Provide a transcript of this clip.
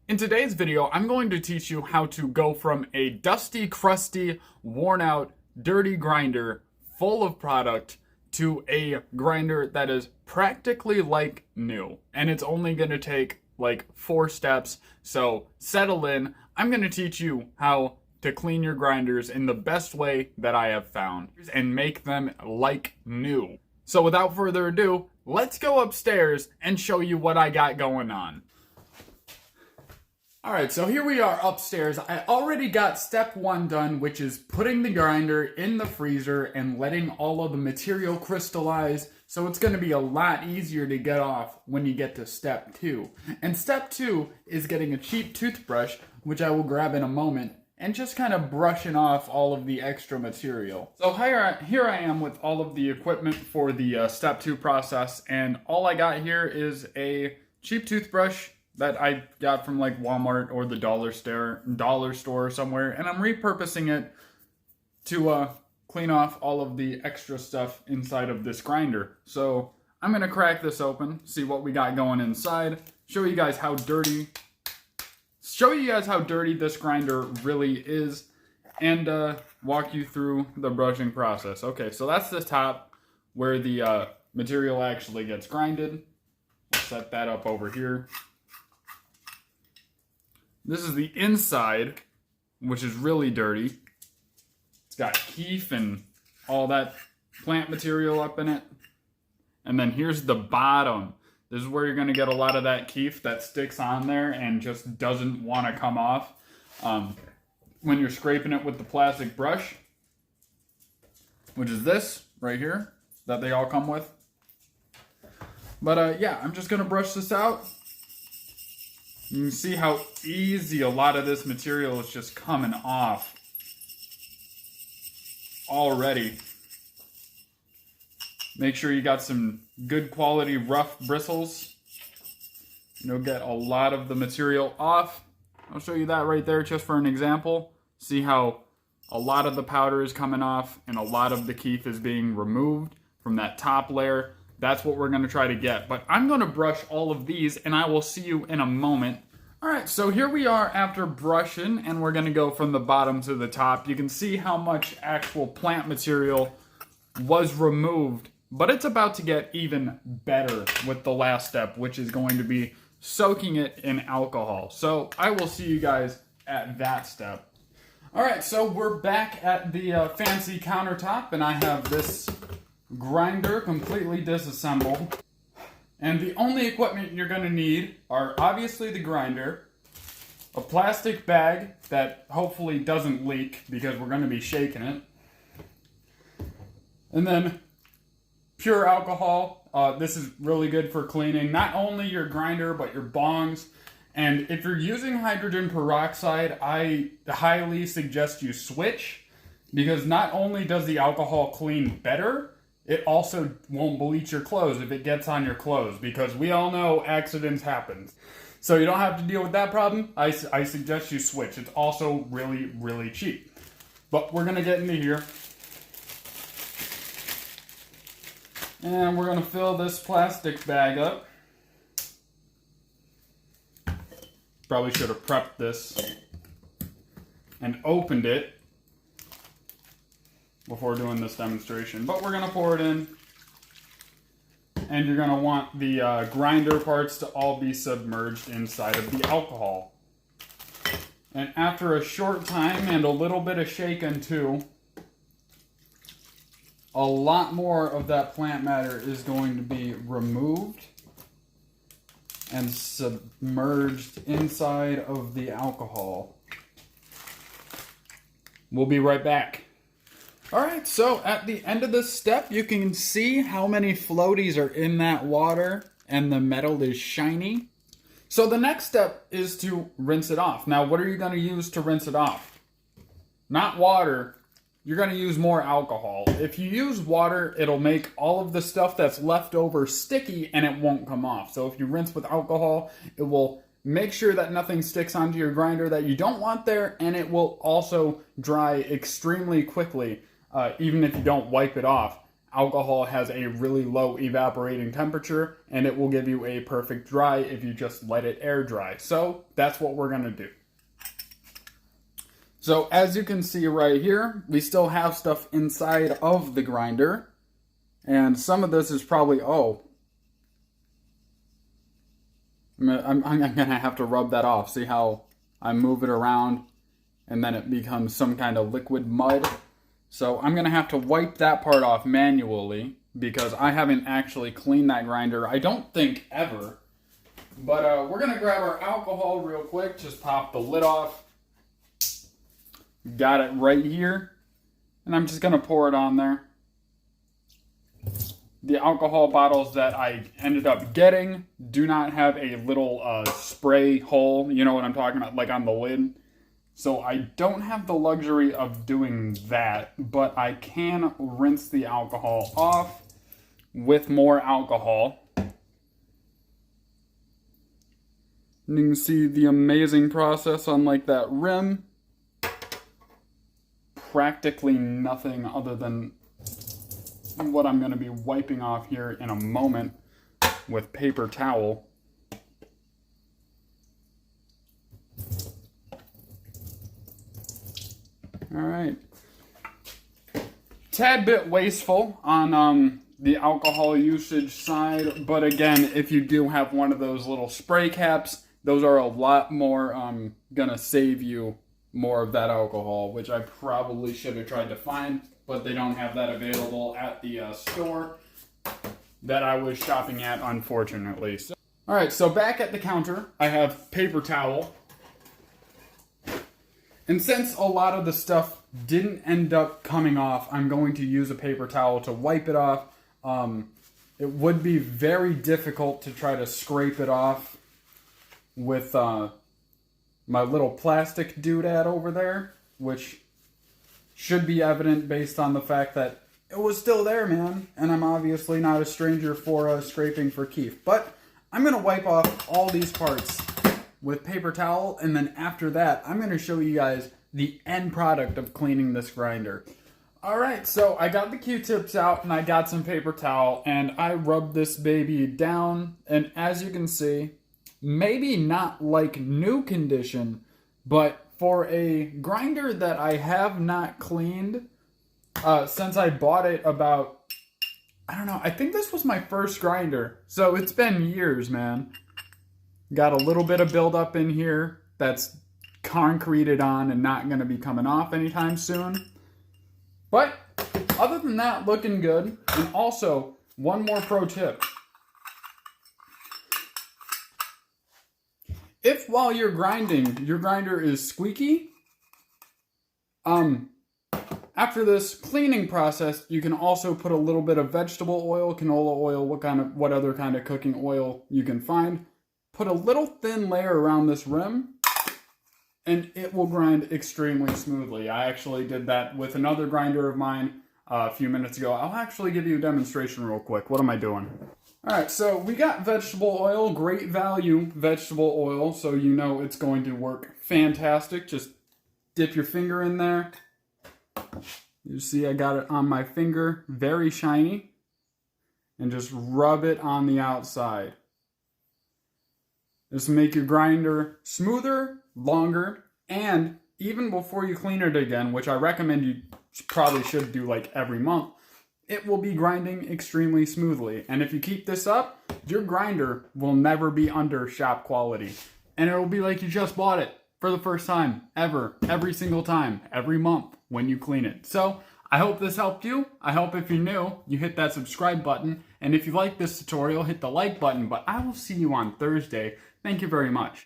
In today's video, I'm going to teach you how to go from a dusty, crusty, worn out, dirty grinder full of product to a grinder that is practically like new. And it's only going to take like 4 steps. So settle in. I'm going to teach you how to clean your grinders in the best way that I have found and make them like new. So without further ado, let's go upstairs and show you what I got going on. Alright, so here we are upstairs. I already got step 1 done, which is putting the grinder in the freezer and letting all of the material crystallize, so it's going to be a lot easier to get off when you get to step 2. And step 2 is getting a cheap toothbrush, which I will grab in a moment, and just kind of brushing off all of the extra material. So here I am with all of the equipment for the step 2 process, and all I got here is a cheap toothbrush that I got from like Walmart or the dollar store or somewhere, and I'm repurposing it to clean off all of the extra stuff inside of this grinder. So I'm gonna crack this open, see what we got going inside, show you guys how dirty this grinder really is, and walk you through the brushing process. Okay, so that's the top where the material actually gets grinded. We'll set that up over here. This is the inside, which is really dirty. It's got keef and all that plant material up in it. And then here's the bottom. This is where you're going to get a lot of that keef that sticks on there and just doesn't want to come off when you're scraping it with the plastic brush, which is this right here that they all come with. But yeah, I'm just going to brush this out. You can see how easy a lot of this material is just coming off already. Make sure you got some good quality rough bristles. You'll get a lot of the material off. I'll show you that right there just for an example. See how a lot of the powder is coming off and a lot of the keef is being removed from that top layer. That's what we're going to try to get. But I'm going to brush all of these, and I will see you in a moment. Alright, so here we are after brushing, and we're going to go from the bottom to the top. You can see how much actual plant material was removed, but it's about to get even better with the last step, which is going to be soaking it in alcohol. So I will see you guys at that step. Alright, so we're back at the fancy countertop, and I have this grinder completely disassembled, and the only equipment you're going to need are obviously the grinder, a plastic bag that hopefully doesn't leak because we're going to be shaking it, and then pure alcohol. This is really good for cleaning not only your grinder but your bongs. And if you're using hydrogen peroxide, I highly suggest you switch, because not only does the alcohol clean better, it also won't bleach your clothes if it gets on your clothes, because we all know accidents happen. So you don't have to deal with that problem. I suggest you switch. It's also really, really cheap. But we're going to get into here. And we're going to fill this plastic bag up. Probably should have prepped this and opened it before doing this demonstration, but we're going to pour it in, and you're going to want the grinder parts to all be submerged inside of the alcohol. And after a short time and a little bit of shaking too, a lot more of that plant matter is going to be removed and submerged inside of the alcohol. We'll be right back. Alright, so at the end of this step, you can see how many floaties are in that water, and the metal is shiny. So the next step is to rinse it off. Now, what are you going to use to rinse it off? Not water. You're going to use more alcohol. If you use water, it'll make all of the stuff that's left over sticky, and it won't come off. So if you rinse with alcohol, it will make sure that nothing sticks onto your grinder that you don't want there, and it will also dry extremely quickly. Even if you don't wipe it off. alcohol has a really low evaporating temperature, and it will give you a perfect dry if you just let it air dry. So that's what we're gonna do. So as you can see right here, we still have stuff inside of the grinder. And some of this is probably, I'm gonna have to rub that off. See how I move it around and then it becomes some kind of liquid mud. So I'm gonna have to wipe that part off manually because I haven't actually cleaned that grinder, I don't think ever. But we're gonna grab our alcohol real quick, just pop the lid off. Got it right here, and I'm just gonna pour it on there. The alcohol bottles that I ended up getting do not have a little spray hole, you know what I'm talking about, like on the lid. So I don't have the luxury of doing that, but I can rinse the alcohol off with more alcohol. And you can see the amazing process on like that rim. Practically nothing other than what I'm going to be wiping off here in a moment with paper towel. All right. Tad bit wasteful on the alcohol usage side, but again, if you do have one of those little spray caps, those are a lot more gonna save you more of that alcohol, which I probably should have tried to find, but they don't have that available at the store that I was shopping at, unfortunately. So, all right, so back at the counter, I have paper towel. And since a lot of the stuff didn't end up coming off, I'm going to use a paper towel to wipe it off. It would be very difficult to try to scrape it off with my little plastic doodad over there, which should be evident based on the fact that it was still there, man. And I'm obviously not a stranger for scraping for Keith. But I'm going to wipe off all these parts with paper towel, and then after that, I'm going to show you guys the end product of cleaning this grinder. Alright, so I got the Q-tips out, and I got some paper towel, and I rubbed this baby down, and as you can see, maybe not like new condition, but for a grinder that I have not cleaned since I bought it about, I don't know, I think this was my first grinder. So it's been years, man. Got a little bit of buildup in here that's concreted on and not going to be coming off anytime soon. But other than that, looking good. And also, one more pro tip. If while you're grinding, your grinder is squeaky, after this cleaning process, you can also put a little bit of vegetable oil, canola oil, what other kind of cooking oil you can find. Put a little thin layer around this rim, and it will grind extremely smoothly. I actually did that with another grinder of mine a few minutes ago. I'll actually give you a demonstration real quick. What am I doing? Alright, so we got vegetable oil, great value vegetable oil, so you know it's going to work fantastic. Just dip your finger in there. You see I got it on my finger, very shiny. And just rub it on the outside. This will make your grinder smoother, longer, and even before you clean it again, which I recommend you probably should do like every month, it will be grinding extremely smoothly. And if you keep this up, your grinder will never be under shop quality. And it will be like you just bought it for the first time, ever, every single time, every month when you clean it. So I hope this helped you. I hope if you're new, you hit that subscribe button. And if you like this tutorial, hit the like button. But I will see you on Thursday. Thank you very much.